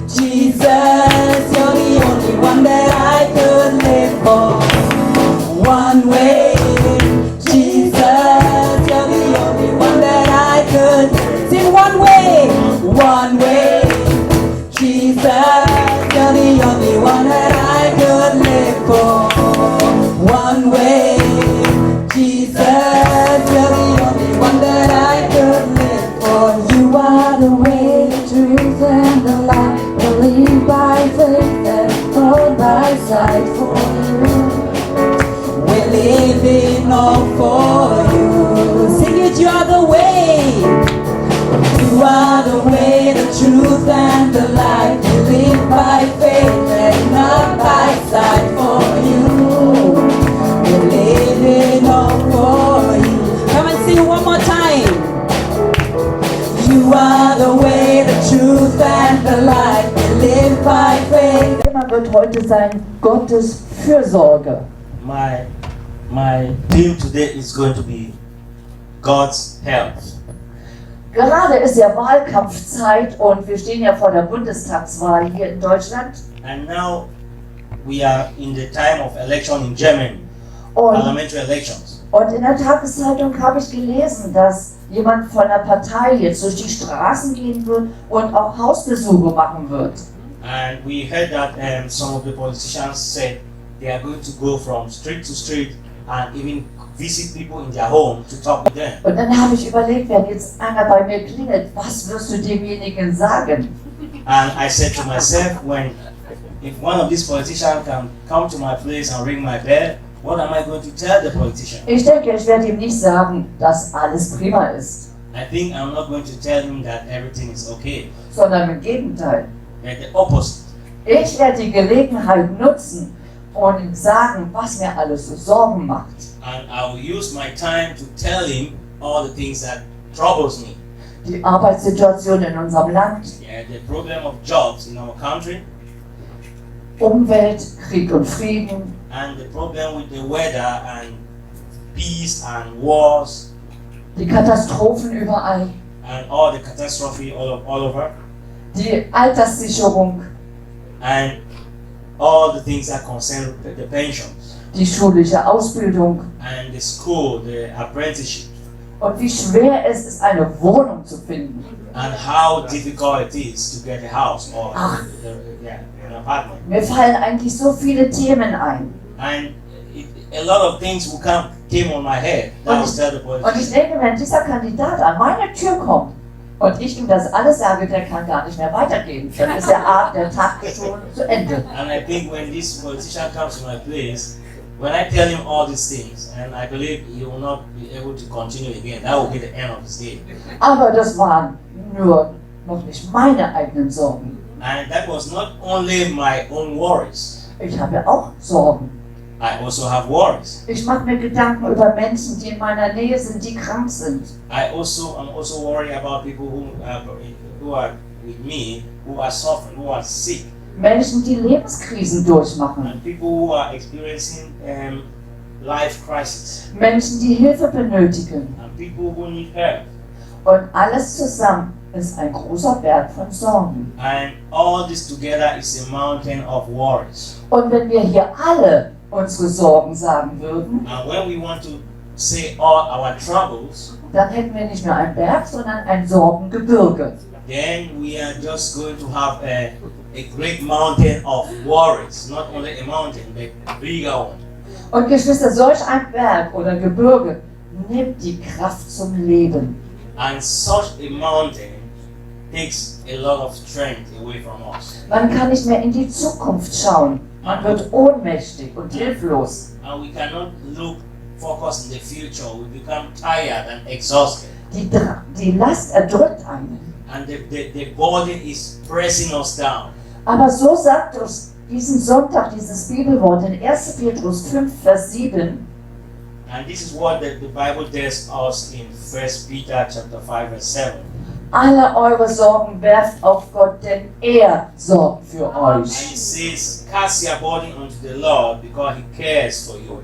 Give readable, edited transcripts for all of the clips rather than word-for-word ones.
Jesus, you're the only one that I could live for. One way, Jesus, you're the only one that I could. Sing one way, Jesus, you're the only one that I could live for. One way, Jesus, you're the only one that I could live for. You are the way, the truth, and the light. Believe by faith and hold by sight for you. We're living all for you. Sing it, you are the way. You are the way, the truth, and the light. We live by faith and not by sight for you. We're living all for you. Come and sing one more time. You are the way, the truth, and the light. We live by faith. Thema wird heute sein Gottes Fürsorge. My theme today is going to be God's help. Gerade ist ja Wahlkampfzeit und wir stehen ja vor der Bundestagswahl hier in Deutschland. And now we are in the time of election in Germany, parliamentary elections. Und in der Tageszeitung habe ich gelesen, dass jemand von der Partei jetzt durch die Straßen gehen wird und auch Hausbesuche machen wird. And we heard that some of the politicians said they are going to go from street to street and even visit people in their home to talk with them. Und dann habe ich überlegt, wenn jetzt einer bei mir klingelt, was wirst du demjenigen sagen? And I said to myself, if one of these politicians can come to my place and ring my bell, what am I going to tell the politician? Ich denke, ich werde ihm nicht sagen, dass alles prima ist, I think I'm not going to tell him that everything is okay, sondern im Gegenteil. but the opposite. Ich werde die Gelegenheit nutzen und ihm sagen, was mir alles so Sorgen macht. And I will use my time to tell him all the things that troubles me. Die Arbeitssituation in unserem Land, Yeah, the problem of jobs in our country, Umwelt, Krieg und Frieden, and the problem with the weather and peace and wars die Katastrophen überall, and all the catastrophe all over, die Alterssicherung, and all the things that concern the pensions die schulische Ausbildung and the school, the apprenticeship, und wie schwer es ist, eine Wohnung zu finden. and how difficult it is to get a house or Ah. an apartment. Mir fallen eigentlich so viele Themen ein. And a lot of things will came on my head. That was tell the Und ich politician. denke, wenn dieser Kandidat an meine Tür kommt und ich ihm das alles sage, der kann gar nicht mehr weitergehen. Dann ist der Tag schon zu Ende. And I think when this politician comes to my place, when I tell him all these things, and I believe he will not be able to continue again, that will be the end of his day. Aber das waren nur noch nicht meine eigenen Sorgen. And that was not only my own worries. Ich habe ja auch Sorgen. I also have worries. Ich mache mir Gedanken über Menschen, die in meiner Nähe sind, die krank sind. I'm also worried about people who are with me, who are suffering, who are sick, Menschen, die Lebenskrisen durchmachen. and people who are experiencing life crisis, Menschen, die Hilfe benötigen. and people who need help. Und alles zusammen ist ein großer Berg von Sorgen. And all this together is a mountain of worries. Und wenn wir hier alle unsere Sorgen sagen würden, And when we want to say all our troubles, dann hätten wir nicht nur einen Berg, sondern ein Sorgengebirge. then we are just going to have a great mountain of worries. Not only a mountain, but a bigger one. Und Geschwister, solch ein Berg oder Gebirge nimmt die Kraft zum Leben. And such a mountain takes a lot of strength away from us. Man kann nicht mehr in die Zukunft schauen. Man wird ohnmächtig und hilflos. And we cannot focus in the future. We become tired and exhausted. Die Last erdrückt einen. And the burden is pressing us down. Aber so sagt uns diesen Sonntag dieses Bibelwort in 1. Petrus 5, Vers 7. And this is what the Bible tells us in 1 Peter chapter 5 verse 7. Alle eure Sorgen werft auf Gott, denn er sorgt für And euch. it says, cast your burden unto the Lord because he cares for you.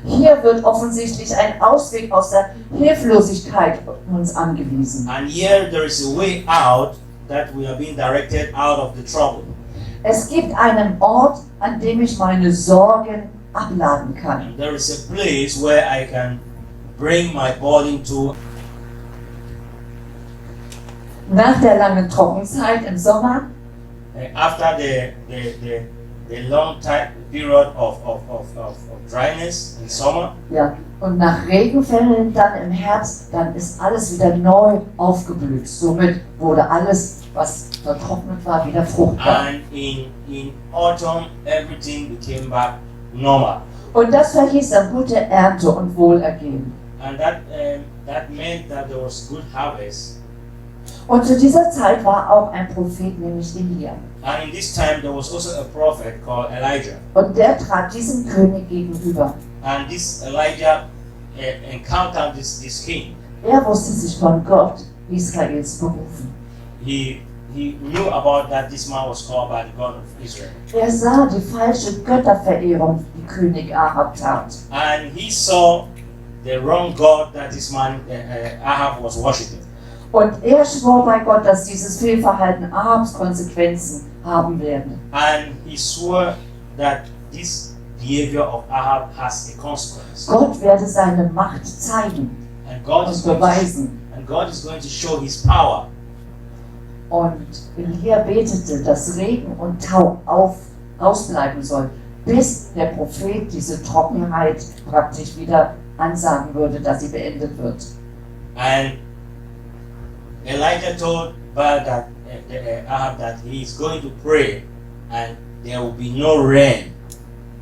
Hier wird offensichtlich ein Ausweg aus der Hilflosigkeit uns angewiesen. And here there is a way out that we are being directed out of the trouble. Es gibt einen Ort, an dem ich meine Sorgen abladen kann. And there is a place where I can bring my burden to. Nach der langen Trockenzeit im Sommer After the long time period of dryness in summer, ja, und nach Regenfällen dann im Herbst, dann ist alles wieder neu aufgeblüht. Somit wurde alles, was vertrocknet war, wieder fruchtbar. and in autumn everything became back normal. Und das verhieß dann gute Ernte und Wohlergehen. And that meant that there was good harvest. Und zu dieser Zeit war auch ein Prophet, nämlich Elia. And in this time there was also a prophet called Elijah. Und der trat diesem König gegenüber. And this Elijah encountered this king. Er wusste sich von Gott Israels berufen. He knew about that this man was called by the God of Israel. Er sah die falsche Götterverehrung, die König Ahab tat. And he saw the wrong God that this man Ahab was worshiping. Und er schwor bei Gott, dass dieses Fehlverhalten Ahabs Konsequenzen haben werden. And he swore that this behavior of Ahab has a consequence. Gott werde seine Macht zeigen And God und is going beweisen. to show his power. Und Elia betete, dass Regen und Tau ausbleiben soll, bis der Prophet diese Trockenheit praktisch wieder ansagen würde, dass sie beendet wird. And Elijah told Baal that Ahab that he is going to pray and there will be no rain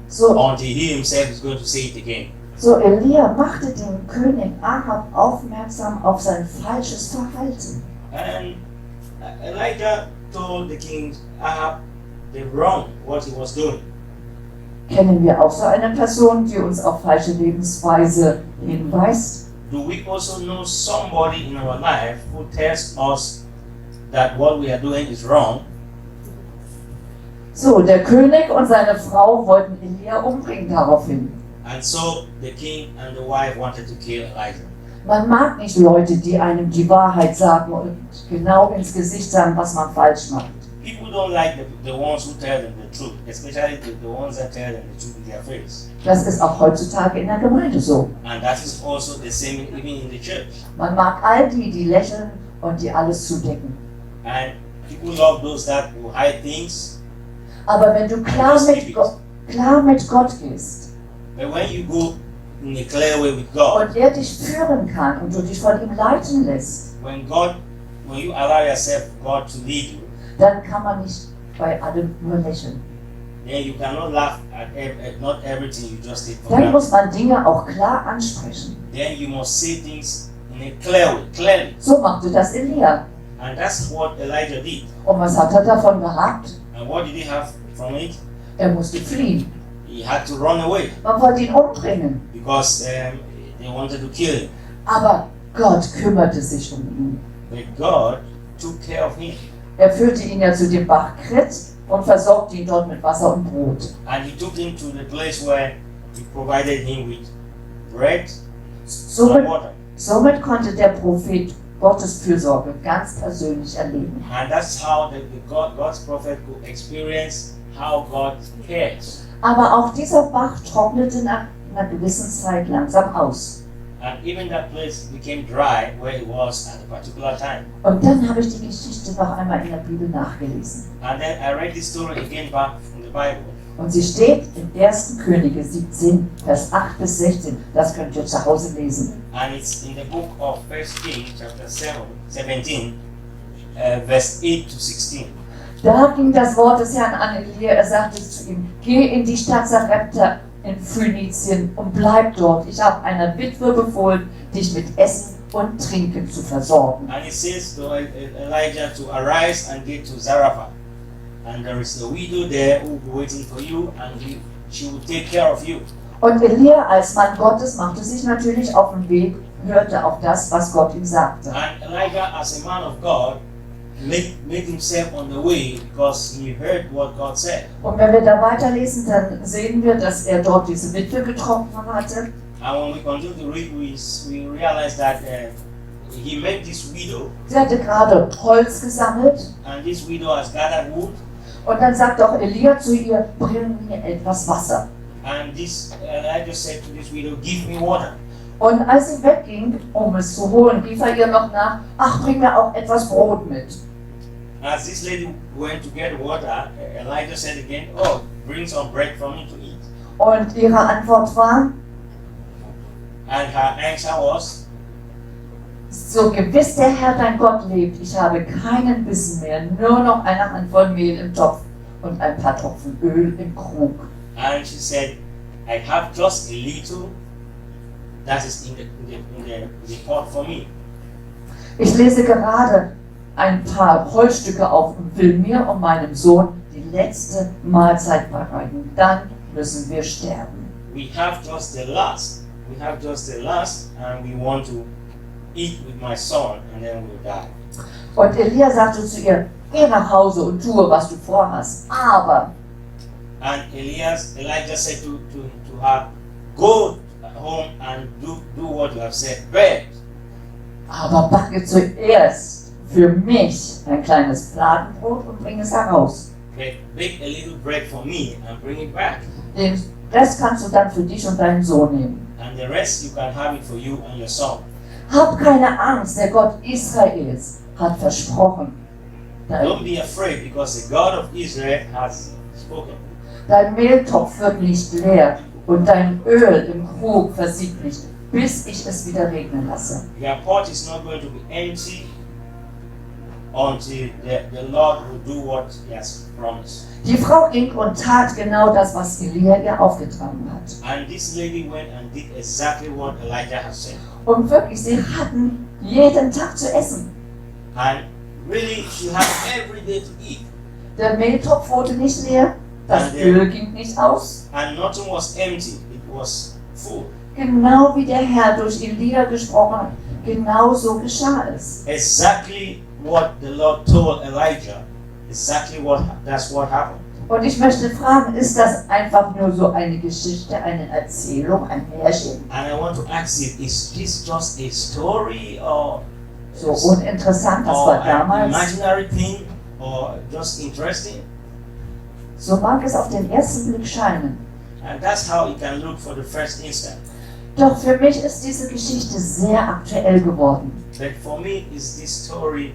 So, until he himself is going to say it again. so Elia machte den König Ahab aufmerksam auf sein falsches Verhalten. And Elijah told the king Ahab the wrong what he was doing. Kennen wir auch so eine Person, die uns auf falsche Lebensweise hinweist? Do we also know somebody in our life who tells us that what we are doing is wrong? So, der König und seine Frau wollten Elia umbringen daraufhin. And so the king and the wife wanted to kill Elijah. Man mag nicht Leute, die einem die Wahrheit sagen und genau ins Gesicht sagen, was man falsch macht. People don't like the ones who tell them the truth, especially the ones that tell them the truth in their face. Das ist auch heutzutage in der Gemeinde so. And that is also the same even in the church. Man mag all die, die lächeln und die alles zudecken. And people love those that will hide things. Aber wenn du klar mit Gott gehst But when you go in a clear way with God, und er dich führen kann und du dich von ihm leiten lässt, when you allow yourself God to lead you, dann kann man nicht bei allem nur lächeln. then you cannot laugh at not everything you just take for Dann granted. muss man Dinge auch klar ansprechen. Then you must say things in a clear way, clearly. So machte das Elia. And that's what Elijah did. Und was hat er davon gehabt? And what did he have from it? Er musste fliehen. He had to run away Man wollte ihn umbringen. because they wanted to kill him. Aber Gott kümmerte sich um ihn. But God took care of him. Er führte ihn ja zu dem Bach Krieg und versorgte ihn dort mit Wasser und Brot. And he took him to the place where he provided him with bread and Somit, water. somit konnte der Prophet Gottes Fürsorge ganz persönlich erleben. And that's how God's prophet could experience how God cares. Aber auch dieser Bach trocknete nach einer gewissen Zeit langsam aus. And even that place became dry where it was at a particular time. Und dann habe ich die Geschichte noch einmal in der Bibel nachgelesen. And then I read this story again back from the Bible. Und sie steht in 1. Könige 17, Vers 8 bis 16. Das könnt ihr zu Hause lesen. And it's in the book of 1 Kings chapter 17, verse 8 to 16. Da ging das Wort des Herrn an Elia. Er sagte zu ihm: Geh in die Stadt Sarepta in Phönizien und bleib dort. Ich habe einer Witwe befohlen, dich mit Essen und Trinken zu versorgen. And it says to Elijah to arise and get to Zarephath. And there is a widow there who will be waiting for you, and she will take care of you. Und Elia als Mann Gottes machte sich natürlich auf den Weg, hörte auf das, was Gott ihm sagte. And Elijah, as a man of God, made himself on the way because he heard what God said. Und wenn wir da weiterlesen, dann sehen wir, dass er dort diese Witwe getroffen hatte. And when we continue to read, we realize that he met this widow, Sie hatte gerade Holz gesammelt and this widow has gathered wood, und dann sagt auch Elia zu ihr, bring mir etwas Wasser. and this Elijah said to this widow, give me water. Und als sie wegging, um es zu holen, rief er ihr noch nach, ach, bring mir auch etwas Brot mit. As this lady went to get water, Elijah said again, oh, bring some bread for me to eat. Und ihre Antwort war, And her answer was, so gewiss der Herr dein Gott lebt, ich habe keinen Bissen mehr, nur noch eine Handvoll Mehl im Topf und ein paar Tropfen Öl im Krug. and she said, I have just a little that is in the pot for me. Ich lese gerade ein paar Holzstücke auf und will mir und meinem Sohn die letzte Mahlzeit bereiten. Dann müssen wir sterben. We have just the last. We have just the last, and we want to eat with my son, and then we'll die. Und Elia sagte zu ihr, geh nach Hause und tue, was du vorhast. Aber, And Elijah said to her, go home and do what you have said. aber backe zuerst für mich ein kleines Fladenbrot und bring es heraus. Bake a little bread for me and bring it back. Den Rest kannst du dann für dich und deinen Sohn nehmen. And the rest you can have it for you and your son. Hab keine Angst, der Gott Israels hat versprochen. Don't be afraid, because the God of Israel has spoken. Dein Mehltopf wird nicht leer und dein Öl im Krug versiegt nicht, bis ich es wieder regnen lasse. Your pot is not going to be empty until the Lord will do what He has promised. Die Frau ging und tat genau das, was Elia ihr aufgetragen hat. And this lady went and did exactly what Elijah had said. Und wirklich, sie hatten jeden Tag zu essen. And really, she had every day to eat. Der Mehltopf wurde nicht leer, das Öl ging nicht aus. And nothing was empty, it was full. Genau wie der Herr durch Elia gesprochen hat, genau so geschah es. Exactly what the Lord told Elijah, that's what happened. Und ich möchte fragen, ist das einfach nur so eine Geschichte, eine Erzählung, ein Märchen? And I want to ask you, is this just a story or So uninteressant, das or war an damals. imaginary thing or just interesting? So mag es auf den ersten Blick scheinen. And that's how it can look for the first instant. Doch für mich ist diese Geschichte sehr aktuell geworden. But for me, is this story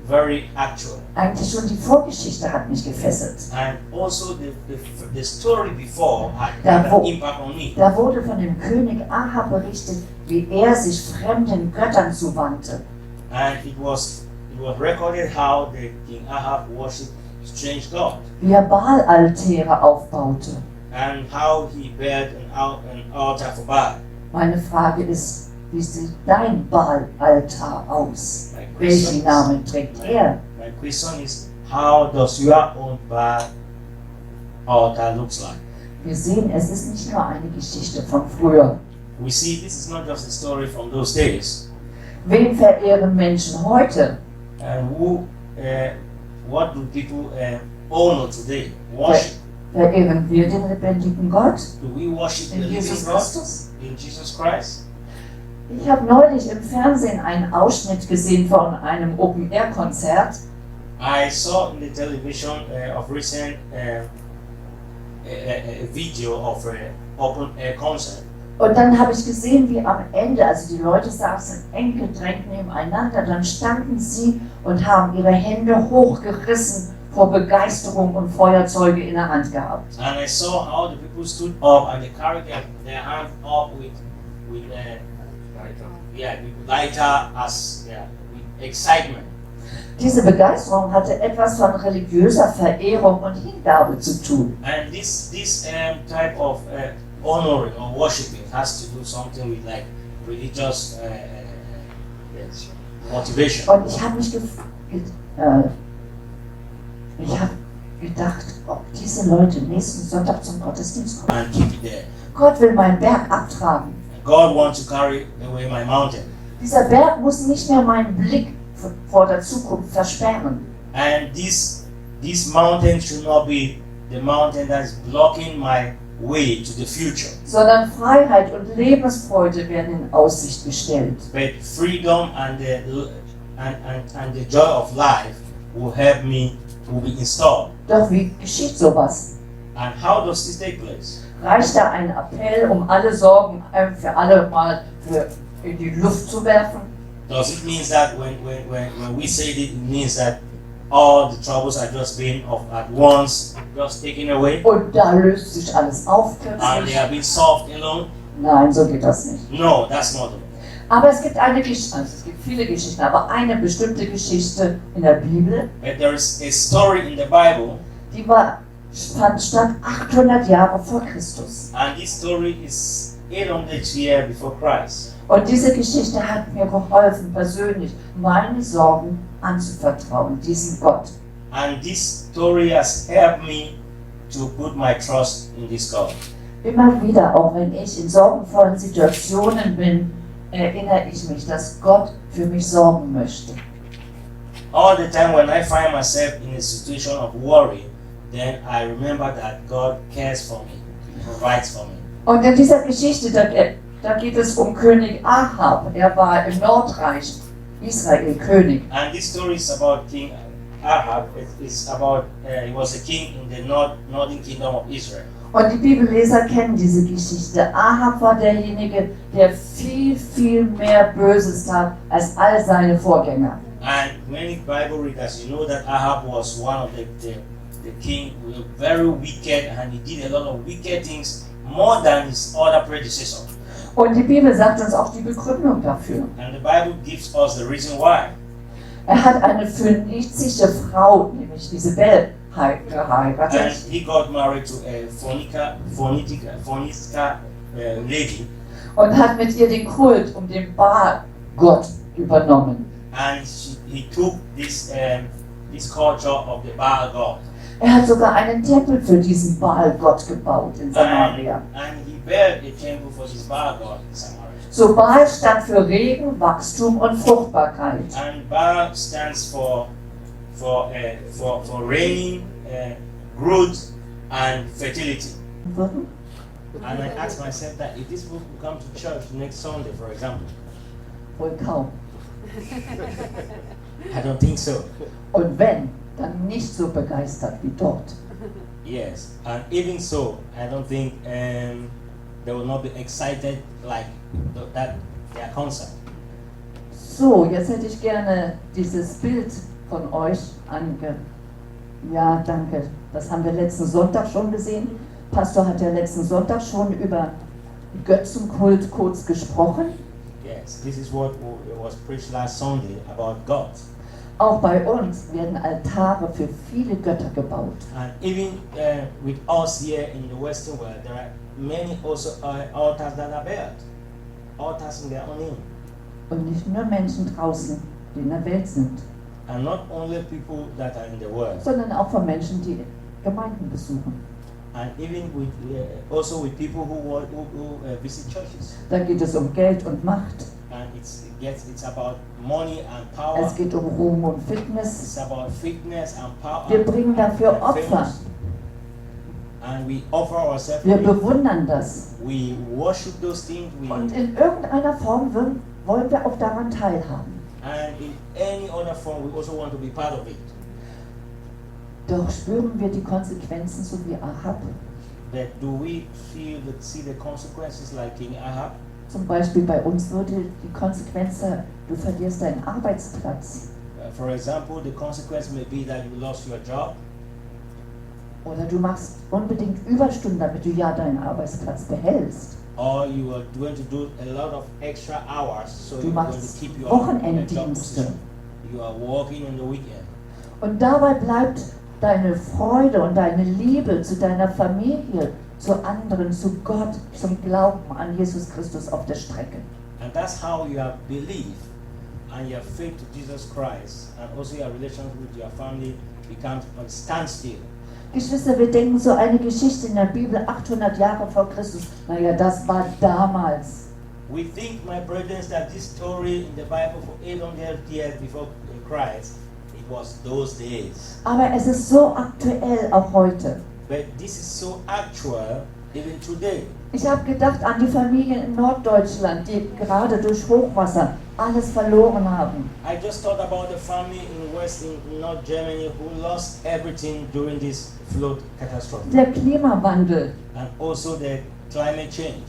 very actual. Eigentlich schon die Vorgeschichte hat mich gefesselt. And also the story before had Da an wo- impact on me. Da wurde von dem König Ahab berichtet, wie er sich fremden Göttern zuwandte. And it was recorded how the King Ahab worshipped strange gods. Wie er Baal-Altäre aufbaute. And how he built an altar for Baal. Meine Frage ist, wie sieht dein Baal-Altar aus? My Welchen question, Namen trägt er? my question is, how does your own Baal altar looks like? Wir sehen, es ist nicht nur eine Geschichte von früher. We see this is not just a story from those days. Wen verehren Menschen heute? And what do people honor today? Worship. Verehren wir den lebendigen Gott? Do we worship the In living Jesus God? Christus? In Jesus Christ? Ich habe neulich im Fernsehen einen Ausschnitt gesehen von einem Open-Air-Konzert. I saw in the television of recent a video of an open air concert. Und dann habe ich gesehen, wie am Ende, also die Leute saßen eng gedrängt nebeneinander, dann standen sie und haben ihre Hände hochgerissen vor Begeisterung und Feuerzeuge in der Hand gehabt. And I saw how the people stood up and they carried their hands up with lighter as with excitement. Diese Begeisterung hatte etwas von religiöser Verehrung und Hingabe zu tun. And this type of honoring or worshiping has to do something with like religious motivation. Und ich habe mich gedacht, ob diese Leute nächsten Sonntag zum Gottesdienst kommen. And keep it there. Gott will meinen Berg abtragen. God wants to carry away my mountain. Dieser Berg muss nicht mehr meinen Blick vor der Zukunft versperren. And this mountain should not be the mountain that is blocking my way to the future. sondern Freiheit und Lebensfreude werden in Aussicht gestellt. But freedom and the joy of life will be installed. Doch wie geschieht sowas? And how does this take place? Reicht da ein Appell, um alle Sorgen für alle mal in die Luft zu werfen? Does it mean that when we say it means that all the troubles are just being at once just taken away Und da löst sich alles auf and they plötzlich? have been solved alone? Nein, so geht das nicht. No, that's not it. Aber es gibt eine Geschichte, also es gibt viele Geschichten, aber eine bestimmte Geschichte in der Bibel, But there is a story in the Bible, die fand statt 800 Jahre vor Christus. and this story is 800 years before Christ. Und diese Geschichte hat mir geholfen, persönlich meine Sorgen anzuvertrauen, diesem Gott. And this story has helped me to put my trust in this God. Immer wieder, auch wenn ich in sorgenvollen Situationen bin, erinnere ich mich, dass Gott für mich sorgen möchte. All the time when I find myself in a situation of worry, then I remember that God cares for me, He provides for me. Und in dieser Geschichte, da geht es um König Ahab. Er war im Nordreich Israel König. And this story is about King Ahab. It's about he was a king in the northern kingdom of Israel. Und die Bibelleser kennen diese Geschichte. Ahab war derjenige, der viel, viel mehr Böses tat als all seine Vorgänger. And many Bible readers, you know that Ahab was one of the king who was very wicked, and he did a lot of wicked things more than his other predecessors. Und die Bibel sagt uns auch die Begründung dafür. And the Bible gives us the reason why. Er hat eine phönizische Frau, nämlich diese Berg, And geheiratet. he got married to a Phoenicia lady, Und hat mit ihr den Kult um den Baal Gott übernommen. and he took this culture of the Baal god, Er hat sogar einen Tempel für diesen Baal Gott gebaut in Samaria. and he built a temple for this Baal god in Samaria. So Baal stand für Regen, Wachstum und Fruchtbarkeit. And Baal stands for rain, growth, and fertility. And I asked myself that if this book will come to church next Sunday, for example, Wohl kaum. I don't think so. Und wenn, dann nicht so begeistert wie dort. Yes, and even so, I don't think they will not be excited like that their concert. So, jetzt hätte ich gerne dieses Bild von euch Ja, danke. Das haben wir letzten Sonntag schon gesehen. Pastor hat ja letzten Sonntag schon über Götzenkult kurz gesprochen. Yes, this is what was preached last Sunday about God. Auch bei uns werden Altare für viele Götter gebaut. And even with us here in the Western world, there are many also altars that are built. Altars in their own name. Und nicht nur Menschen draußen, die in der Welt sind, And not only people that are in the world, sondern auch von Menschen, die Gemeinden besuchen. and even with also with people who visit churches. Da geht es um Geld und Macht. And it's about money and power. Es geht um Ruhm und Fitness. It's about fitness and power. Wir bringen dafür and Opfer. famous. And we offer ourselves. Wir bewundern das. We worship those things. Und in irgendeiner Form wollen wir auch daran teilhaben. And in any other form, we also want to be part of it. Doch spüren wir die Konsequenzen so wie Ahab. But do we see the consequences like King Ahab? Zum Beispiel bei uns würde die Konsequenz sein, du verlierst deinen Arbeitsplatz. For example, the consequence may be that you lost your job, Oder du machst unbedingt Überstunden, damit du ja deinen Arbeitsplatz behältst. or you are going to do a lot of extra hours, so Du you're going to machst keep your Wochenenddienste. job position. You are working on the weekend. Und dabei bleibt deine Freude und deine Liebe zu deiner Familie, zu anderen, zu Gott, zum Glauben an Jesus Christus auf der Strecke. And that's how your belief and your faith to Jesus Christ and also your relationship with your family becomes on standstill. Geschwister, wir denken so eine Geschichte in der Bibel 800 Jahre vor Christus, naja, das war damals. We think, my brothers, that this story in the Bible for 800 years before Christ, it was those days. Aber es ist so aktuell auch heute. But this is so actual even today. Ich habe gedacht an die Familien in Norddeutschland, die gerade durch Hochwasser alles verloren haben. I just thought about the family in North Germany who lost everything during this flood catastrophe. Der Klimawandel, And also the climate change.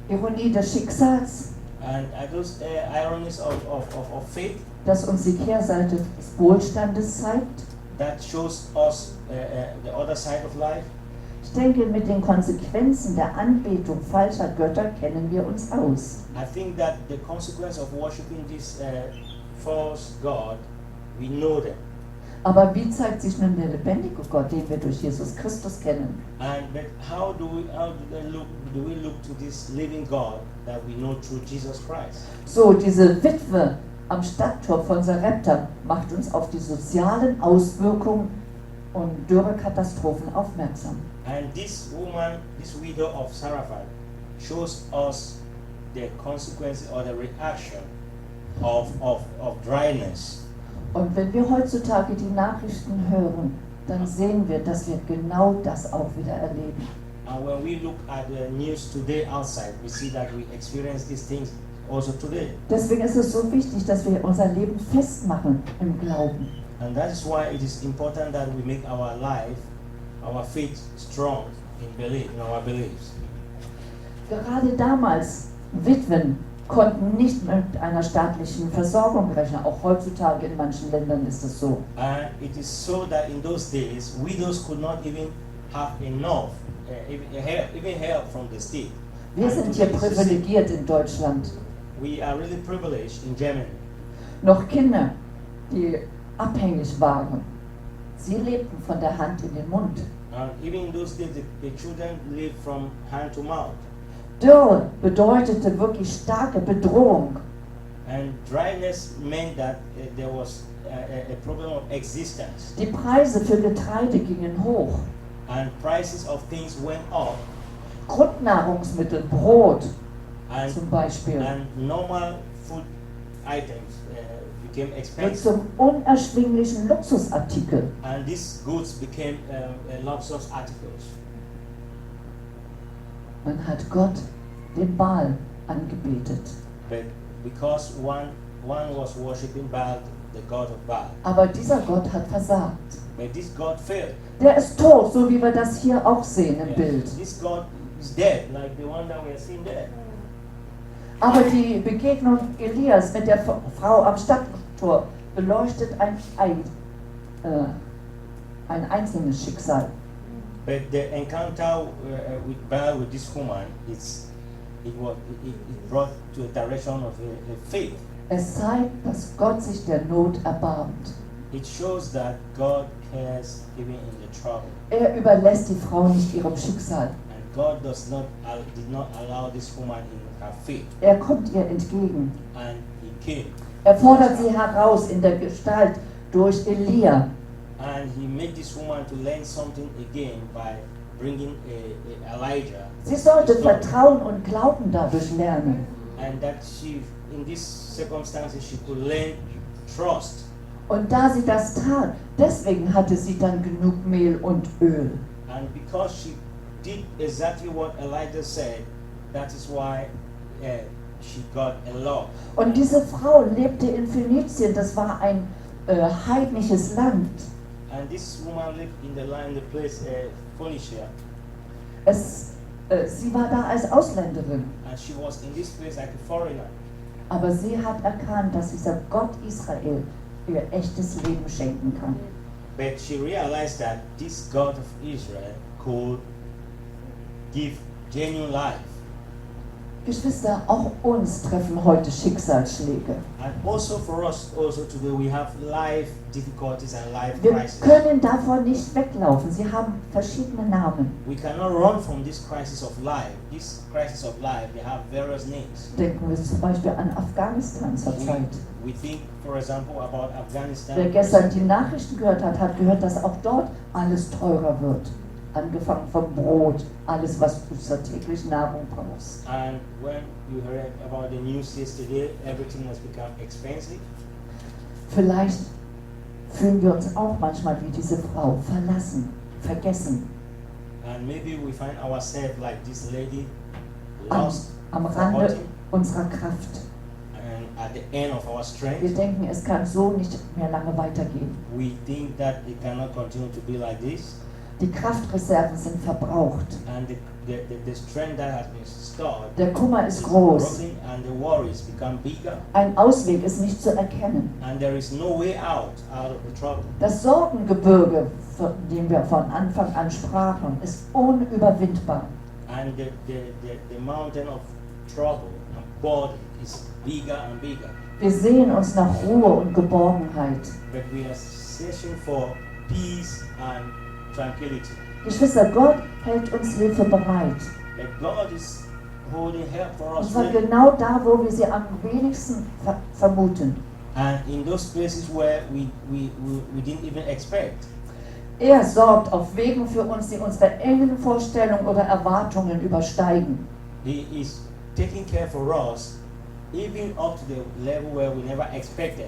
Ironie des Schicksals, And those ironies of fate das uns die Kehrseite des Wohlstandes zeigt. that shows us the other side of life. Ich denke, mit den Konsequenzen der Anbetung falscher Götter kennen wir uns aus. I think that the consequence of worshiping this false God, we know them. Aber wie zeigt sich nun der lebendige Gott, den wir durch Jesus Christus kennen? But how do we look to this living God that we know through Jesus Christ? So, diese Witwe am Stadttor von Sarepta macht uns auf die sozialen Auswirkungen und Dürrekatastrophen aufmerksam. And this woman, this widow of Saraphat, shows us the consequences or the reaction of dryness. Und wenn wir heutzutage die Nachrichten hören, dann sehen wir, dass wir genau das auch wieder erleben. And when we look at the news today outside, we see that we experience these things also today. Deswegen ist es so wichtig, dass wir unser Leben festmachen im Glauben. And that is why it is important that we make our life, our faith strong in our beliefs. Gerade damals, Witwen konnten nicht mit einer staatlichen Versorgung rechnen. Auch heutzutage in manchen Ländern ist es so. And it is so that in those days, widows could not even have enough, even help from the state. Wir And sind hier today it's the same. privilegiert in Deutschland. We are really privileged in Germany. Noch Kinder, die abhängig waren, sie lebten von der Hand in den Mund. And even in those days, the children lived from hand to mouth. Dürre bedeutete wirklich starke Bedrohung. And dryness meant that there was a problem of existence. Die Preise für Getreide gingen hoch. And prices of things went up. Grundnahrungsmittel, Brot And, zum Beispiel, and normal food items became wird expensive. zum unerschwinglichen Luxusartikel. And these goods became luxurious articles. Man hat Gott, den Baal, angebetet. But because one was worshipping Baal, the god of Baal. Aber dieser Gott hat versagt. But this God failed. Der ist tot, so wie wir das hier auch sehen im Bild. This God is dead, like the one that we are seeing there. Aber die Begegnung Elias mit der Frau am Stadttor beleuchtet ein einzelnes Schicksal. But the encounter with Baal, with this woman, it brought to a direction of a faith. Es zeigt, dass Gott sich der Not erbarmt. It shows that God cares even in the trouble. Er überlässt die Frau nicht ihrem Schicksal. And God did not allow this woman in her fate. Er kommt ihr entgegen. And He came. Er fordert sie heraus in der Gestalt durch Elia. And He made this woman to learn something again by bringing Elijah. Sie sollte Vertrauen und Glauben dadurch lernen. And that she, in these circumstances, she could learn trust. Und da sie das tat, deswegen hatte sie dann genug Mehl und Öl. And because she did exactly what Elijah said, that is why she got a lot. Und diese Frau lebte in Phönizien, das war ein heidnisches Land. And this woman lived in the place Phoenicia, Sie war da als Ausländerin, and she was in this place like a foreigner. aber sie hat erkannt, dass dieser Gott Israel ihr echtes Leben schenken kann. But she realized that this God of Israel could give genuine life. Geschwister, auch uns treffen heute Schicksalsschläge. And also for us, also today, we have life difficulties and life Wir crises. können davon nicht weglaufen. Sie haben verschiedene Namen. We cannot run from this crisis of life. This crisis of life, they have various names. Denken wir zum Beispiel an Afghanistan zurzeit. We think, for example, about Afghanistan. Wer gestern die Nachrichten gehört hat, hat gehört, dass auch dort alles teurer wird. Angefangen vom Brot, alles, was du zur täglichen Nahrung brauchst. And when you heard about the news yesterday, everything has become expensive. Vielleicht fühlen wir uns auch manchmal wie diese Frau, verlassen, vergessen. And maybe we find ourselves like this lady, lost, am Rande forgotten, unserer Kraft. and at the end of our Wir strength. denken, es kann so nicht mehr lange weitergehen. We think that it cannot continue to be like this. Die Kraftreserven sind verbraucht. And the strength that has been stored Der Kummer is ist groß. broken, and the worries become bigger, Ein Ausweg ist nicht zu erkennen. and there is no way out of the trouble. Das Sorgengebirge, von dem wir von Anfang an sprachen, ist unüberwindbar. And the mountain of trouble and burden is bigger and bigger. Wir sehen uns nach Ruhe und Geborgenheit. But we are searching for peace and tranquility. Geschwister, Gott hält uns Hilfe bereit. But God is holding help for Und us zwar ready. genau da, wo wir sie am wenigsten vermuten. And in those places where we didn't even expect. Er sorgt auf Wegen für uns, die unsere engen Vorstellungen oder Erwartungen übersteigen. He is taking care for us even up to the level where we never expected.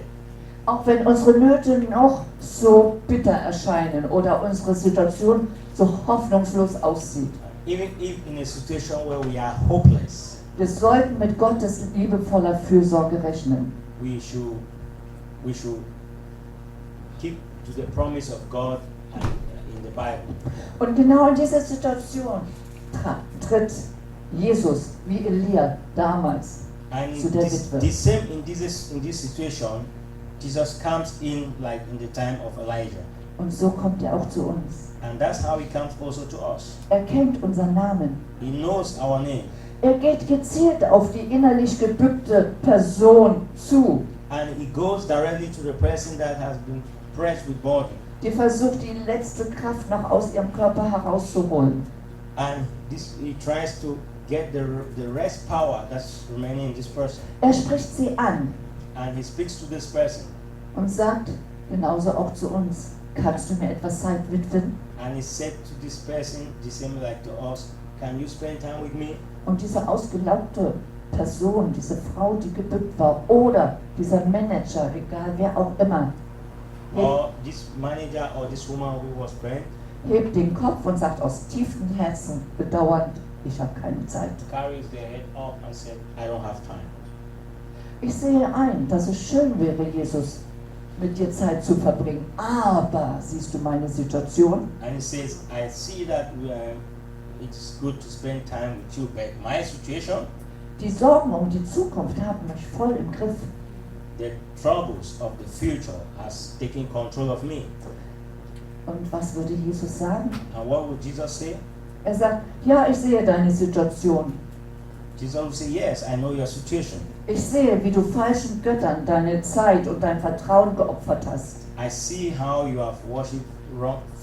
Auch wenn unsere Nöte noch so bitter erscheinen oder unsere Situation so hoffnungslos aussieht. Even if in a situation where we are hopeless, Wir sollten mit Gottes liebevoller Fürsorge rechnen. we should keep to the promise of God in the Bible. Und genau in dieser Situation tritt Jesus wie Elia damals. And Zu der this, Witwe. this same in this situation, Jesus comes in like in the time of Elijah, Und so kommt er auch zu uns. and that's how he comes also to us. Er kennt unseren Namen. He knows our name, Er geht gezielt auf die innerlich gebückte Person zu, and he goes directly to the person that has been pressed with burden, die versucht, die letzte Kraft noch aus ihrem Körper herauszuholen. and he tries to get the rest power that's remaining in this person, Er spricht sie an and he speaks to this person, und sagt genauso auch zu uns: Kannst du mir etwas Zeit widmen? and he said to this person the same like to us, can you spend time with me? Und diese ausgelaugte Person, diese Frau, die gebückt war, oder dieser Manager, egal wer auch immer, Or this manager or this woman who was praying hebt den Kopf und sagt aus tiefstem Herzen bedauernd: Ich habe keine Zeit. carries their head up and said, I don't have time. Ich sehe ein, dass es schön wäre, Jesus, mit dir Zeit zu verbringen. Aber siehst du meine Situation? And he says, I see that it's good to spend time with you, but my situation, Die Sorgen um die Zukunft haben mich voll im Griff. the troubles of the future has taken control of me. Und was würde Jesus sagen? And what would Jesus say? Er sagt: Ja, ich sehe deine Situation. Jesus would say, yes, I know your situation. Ich sehe, wie du falschen Göttern deine Zeit und dein Vertrauen geopfert hast. I see how you have worshipped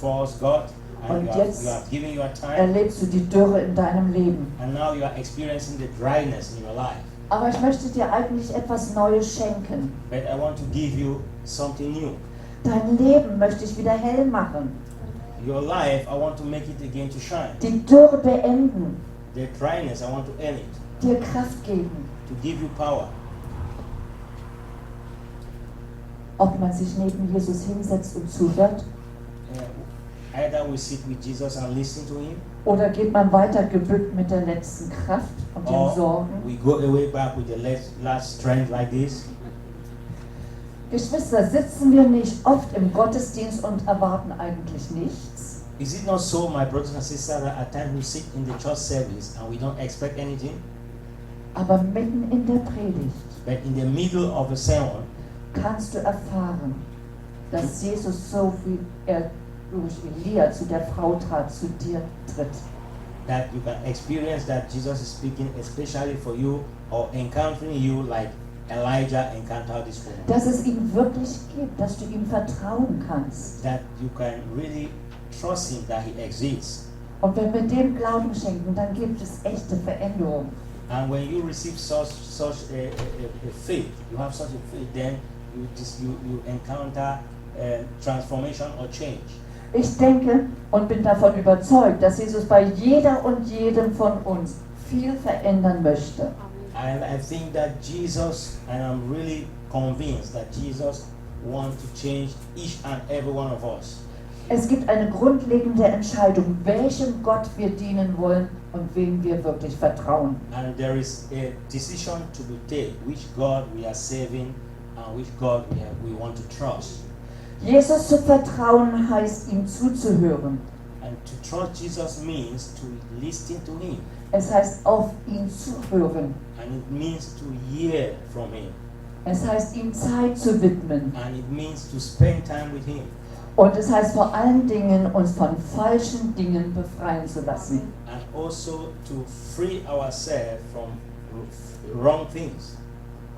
false God, and Und you jetzt have given your time, erlebst du die Dürre in deinem Leben. and now you are experiencing the dryness in your life. Aber ich möchte dir eigentlich etwas Neues schenken. But I want to give you something new. Dein Leben möchte ich wieder hell machen. Your life, I want to make it again to shine. Die Dürre beenden. The dryness, I want to end it, Dir Kraft geben. to give you power. Ob man sich neben Jesus hinsetzt und zuhört, Either we sit with Jesus and listen to him, oder geht man weiter gebückt mit der letzten Kraft und den or Sorgen. we go away back with the last strength like this. Geschwister, sitzen wir nicht oft im Gottesdienst und erwarten eigentlich nichts? Is it not so, my brothers and sisters, that at times we sit in the church service and we don't expect anything, Aber mitten in der Predigt but in the middle of a sermon, kannst du erfahren, dass Jesus, so wie er durch Elia zu der Frau trat, zu dir tritt. that you can experience that Jesus is speaking especially for you or encountering you like Elijah encountered this woman. Dass es ihn wirklich gibt, dass du ihm vertrauen kannst. That you can really trust him that he exists. Und wenn wir dem Glauben schenken, dann gibt es echte Veränderung. And when you receive such a faith, you have such a faith, then you encounter transformation or change. Ich denke und bin davon überzeugt, dass Jesus bei jeder und jedem von uns viel verändern möchte. And I think that Jesus, and I'm really convinced that Jesus wants to change each and every one of us. Es gibt eine grundlegende Entscheidung, welchem Gott wir dienen wollen und wem wir wirklich vertrauen. And there is a decision to be taken, which God we are serving and which God we want to trust. Jesus zu vertrauen heißt, ihm zuzuhören. And to trust Jesus means to listen to him. Es heißt, auf ihn zuhören. And it means to hear from him. Es heißt, ihm Zeit zu widmen. And it means to spend time with him. Und es heißt vor allen Dingen, uns von falschen Dingen befreien zu lassen. And also to free ourselves from wrong things.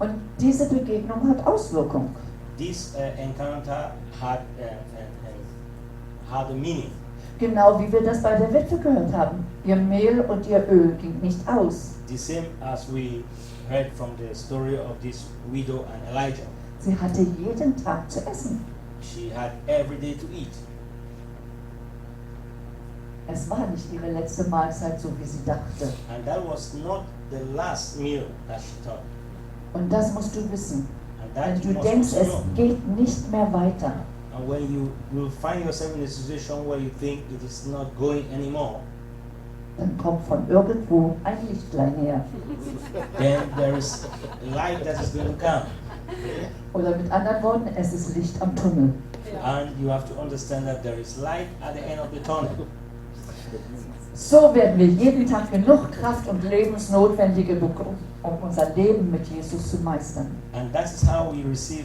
Und diese Begegnung hat Auswirkungen. This encounter had a meaning. Genau wie wir das bei der Witwe gehört haben. Ihr Mehl und ihr Öl ging nicht aus. The same as we heard from the story of this widow and Elijah. Sie hatte jeden Tag zu essen. She had every day to eat. Es war nicht ihre letzte Mahlzeit, so wie sie dachte. And that was not the last meal that she thought. Und das musst du wissen. And Wenn that du you must denkst, also es know. geht nicht mehr weiter, And when you will find yourself in a situation where you think it is not going anymore, dann kommt von irgendwo ein Lichtlein her. then there is light that is going to come. Oder mit anderen Worten, es ist Licht am Tunnel. And you have to understand that there is light at the end of the tunnel. So werden wir jeden Tag genug Kraft und Lebensnotwendige bekommen, um unser Leben mit Jesus zu meistern. And that is how we receive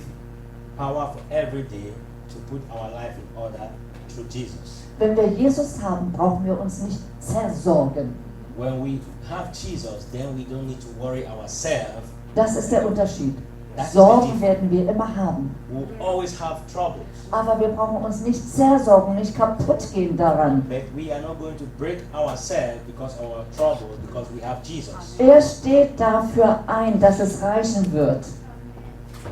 power for every day to put our life in order through Jesus. Wenn wir Jesus haben, brauchen wir uns nicht zersorgen. When we have Jesus, then we don't need to worry ourselves. Das ist der Unterschied. That is the Sorgen difference. werden wir immer haben. We'll always have troubles, Aber wir brauchen uns nicht zersorgen, nicht kaputt gehen daran. but we are not going to break ourselves because of our trouble, because we have Jesus. Er steht dafür ein, dass es reichen wird.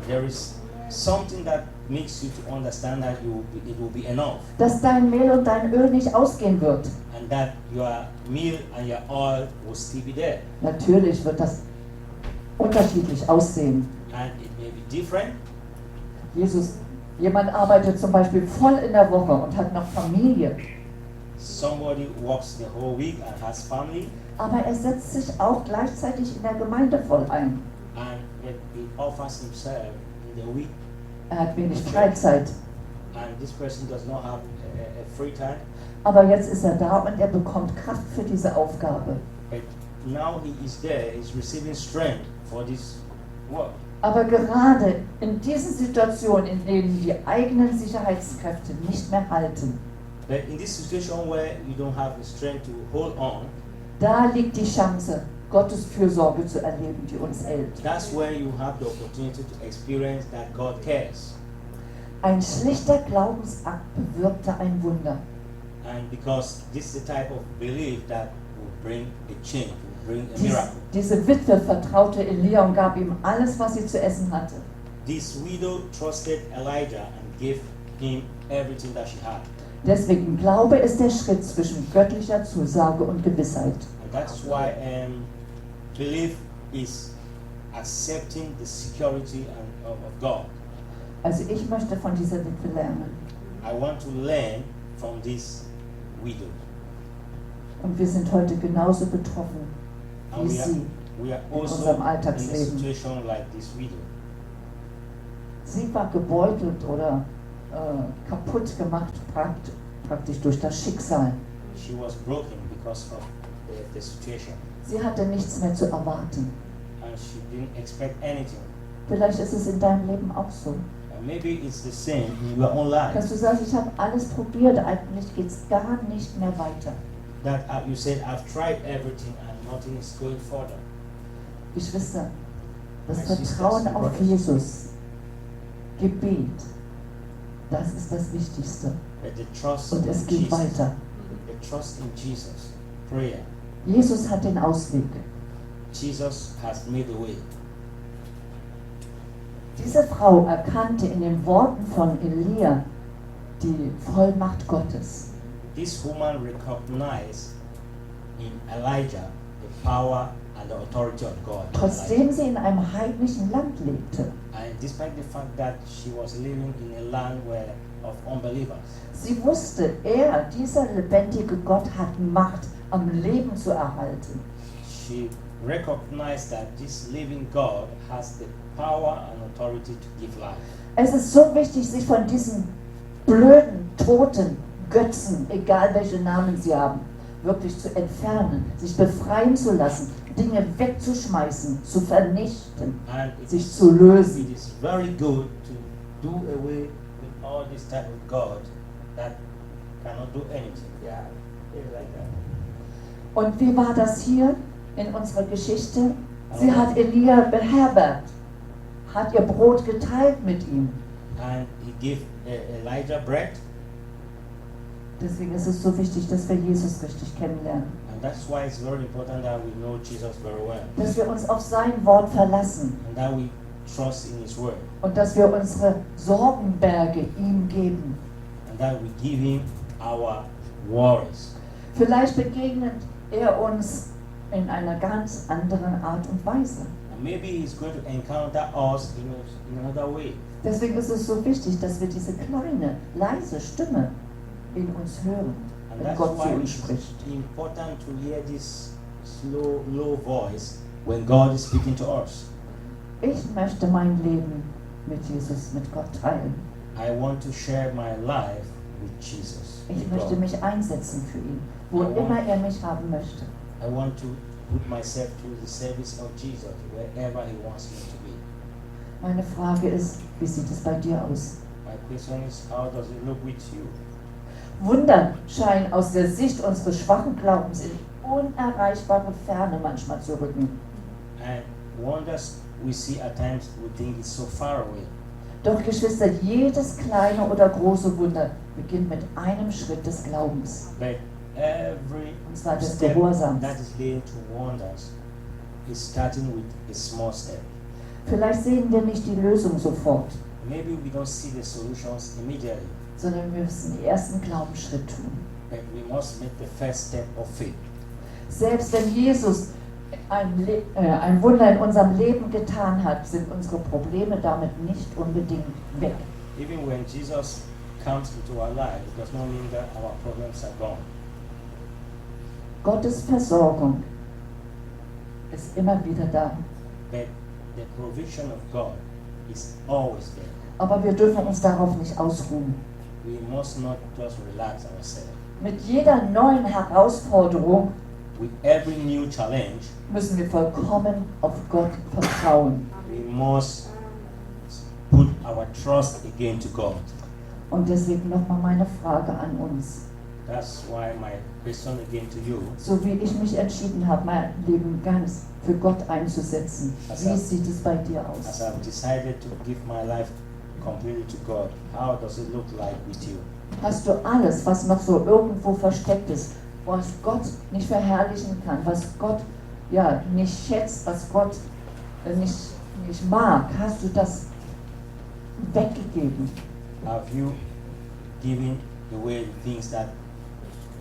There is something that makes you to understand that it will be enough, Dass dein Mehl und dein Öl nicht ausgehen wird. and that your meal and your oil will still be there. Natürlich wird das unterschiedlich aussehen. And it may be different. Jemand arbeitet zum Beispiel voll in der Woche und hat noch Familie. Somebody works the whole week and has family, Aber er setzt sich auch gleichzeitig in der Gemeinde voll ein. and he offers himself in the week, Er hat wenig Freizeit. and this person does not have a free time. Aber jetzt ist er da und er bekommt Kraft für diese Aufgabe. But now he is there, he's receiving strength for this work. Aber gerade in diesen Situationen, in denen die eigenen Sicherheitskräfte nicht mehr halten, But in this situation where you don't have the strength to hold on, da liegt die Chance, Gottes Fürsorge zu erleben, die uns hält. that's where you have the opportunity to experience that God cares. Ein schlichter Glaubensakt bewirkte ein Wunder. And because this is the type of belief that will bring a change, will bring a miracle. Diese Witwe vertraute Elia und gab ihm alles, was sie zu essen hatte. This widow trusted Elijah and gave him everything that she had. Deswegen Glaube ist der Schritt zwischen göttlicher Zusage und Gewissheit. And that's why belief is accepting the security of God. Also ich möchte von dieser Witwe lernen. I want to learn from this widow. Und wir sind heute genauso betroffen wie And sie. we are in also unserem in a Alltagsleben. situation like this widow. Sie war gebeutelt oder kaputt gemacht praktisch durch das Schicksal. She was broken because of the situation. Sie hatte nichts mehr zu erwarten. And she didn't expect anything. Vielleicht ist es in deinem Leben auch so. And maybe it's the same in your own life. Dass du sagst, ich habe alles probiert, eigentlich geht es gar nicht mehr weiter. That you said, I've tried everything and nothing is going further. Geschwister, das My sisters Vertrauen and auf brothers. Jesus, Gebet, das ist das Wichtigste. But the trust Und es in geht Jesus, weiter. the trust in Jesus, prayer. Jesus hat den Ausweg. Jesus has made a way. Diese Frau erkannte in den Worten von Elia die Vollmacht Gottes. This woman recognized in Elijah the power and the authority of God. in Elijah. Trotzdem sie in einem heidnischen Land lebte. And despite the fact that she was living in a land where of unbelievers. Sie wusste, dieser lebendige Gott hat Macht, am Leben zu erhalten. She recognized that this living God has the power and authority to give life. Es ist so wichtig, sich von diesen blöden, toten Götzen, egal welche Namen sie haben, wirklich zu entfernen, sich befreien zu lassen, Dinge wegzuschmeißen, zu vernichten, And sich zu lösen. it is very good to do away with all this type of God that cannot do anything. Yeah, like that. Und wie war das hier in unserer Geschichte? Sie hat Elia beherbergt, hat ihr Brot geteilt mit ihm. And he gave Elijah bread, Deswegen ist es so wichtig, dass wir Jesus richtig kennenlernen. and that's why it's very important that we know Jesus very well, Dass wir uns auf sein Wort verlassen and that we trust in His word, und dass wir unsere Sorgenberge ihm geben. and that we give Him our worries. Vielleicht begegnet er uns in einer ganz anderen Art und Weise. And maybe He's going to encounter us in another way. Deswegen ist es so wichtig, dass wir diese kleine, leise Stimme in uns hören, And wenn that's Gott zu why uns it's spricht. important to hear this slow, low voice when God is speaking to us. Ich möchte mein Leben mit Jesus, mit Gott teilen. I want to share my life with Jesus. Ich with möchte God. mich einsetzen für ihn, wo immer er mich haben möchte. I want to put myself to the service of Jesus wherever He wants me to be. Meine Frage ist, wie sieht es bei dir aus? My question is, how does it look with you? Wunder scheinen aus der Sicht unseres schwachen Glaubens in unerreichbare Ferne manchmal zu rücken. And wonders we see at times, we think it's so far away. Doch Geschwister, jedes kleine oder große Wunder beginnt mit einem Schritt des Glaubens. But every Und zwar des step Gehorsams. that is leading to wonders is starting with a small step. Vielleicht sehen wir nicht die Lösung sofort, Maybe we don't see the solutions immediately, sondern wir müssen den ersten Glaubensschritt tun. but we must make the first step of faith. Selbst wenn Jesus ein Wunder in unserem Leben getan hat, sind unsere Probleme damit nicht unbedingt weg. Even when Jesus comes into our life, it does not mean that our problems are gone. Gottes Versorgung ist immer wieder da. But the provision of God is always there. Aber wir dürfen uns darauf nicht ausruhen. We must not just relax ourselves. Mit jeder neuen Herausforderung With every new challenge, müssen wir vollkommen auf Gott vertrauen. we must put our trust again to God. Und deswegen nochmal meine Frage an uns. That's why my question again to you, So wie ich mich entschieden habe, mein Leben ganz für Gott einzusetzen, wie sieht es bei dir as aus? I've decided to give my life completely to God, how does it look like with you? Hast du alles, was noch so irgendwo versteckt ist, was Gott nicht verherrlichen kann, was Gott nicht schätzt, was Gott nicht mag, hast du das weggegeben? Have you given away the things that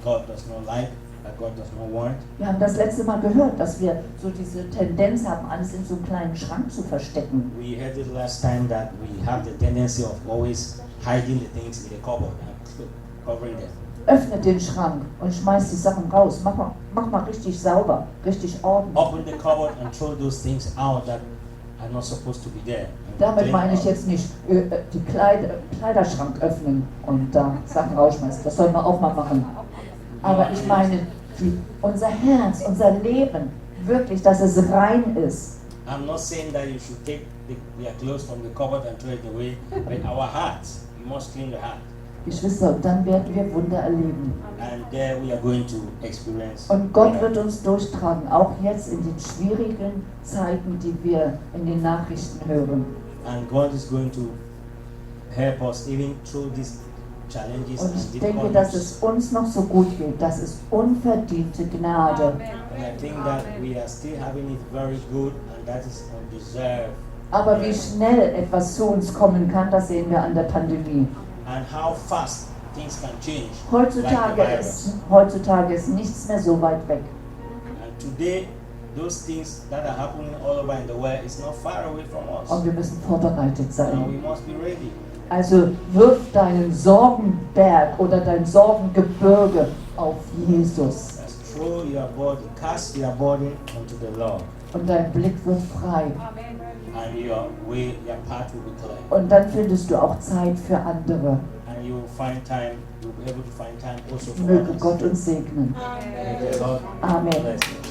God does not like, that God does not want? Wir haben das letzte Mal gehört, dass wir so diese Tendenz haben, alles in so einem kleinen Schrank zu verstecken. We heard it last time that we have the tendency of always hiding the things in the cupboard and covering them. Öffne den Schrank und schmeiß die Sachen raus. Mach mal richtig sauber, richtig ordentlich. Open the cupboard and throw those things out that are not supposed to be there. And Damit clean meine ich out. jetzt nicht die Kleiderschrank öffnen und da Sachen rausschmeißen. Das soll man auch mal machen. Aber ich meine, unser Herz, unser Leben, wirklich, dass es rein ist. I'm not saying that you should take your clothes from the cupboard and throw it away, but our hearts, we must clean the heart. Geschwister, und dann werden wir Wunder erleben. And there we are going to experience. Und Gott wird uns durchtragen, auch jetzt in den schwierigen Zeiten, die wir in den Nachrichten hören. And God is going to help us even through these challenges Und and ich denke, dass difficulties. es uns noch so gut geht. Das ist unverdiente Gnade. And I think that we are still having it very good, and that is undeserved. Aber wie schnell etwas zu uns kommen kann, das sehen wir an der Pandemie. And how fast things can change. like the Heutzutage ist nichts mehr so weit weg. And today, those things that are happening all over in the world is not far away from us. Und wir müssen vorbereitet And sein. we must be ready. Also wirf deinen Sorgenberg oder dein Sorgengebirge auf Jesus. Throw your burden, cast your burden onto the Lord, Und dein Blick wird frei. and your path will be clear. Und dann findest du auch Zeit für andere. And you will find time, you'll be able to find time also for Möge others. Gott uns segnen. May the Lord Amen. bless you.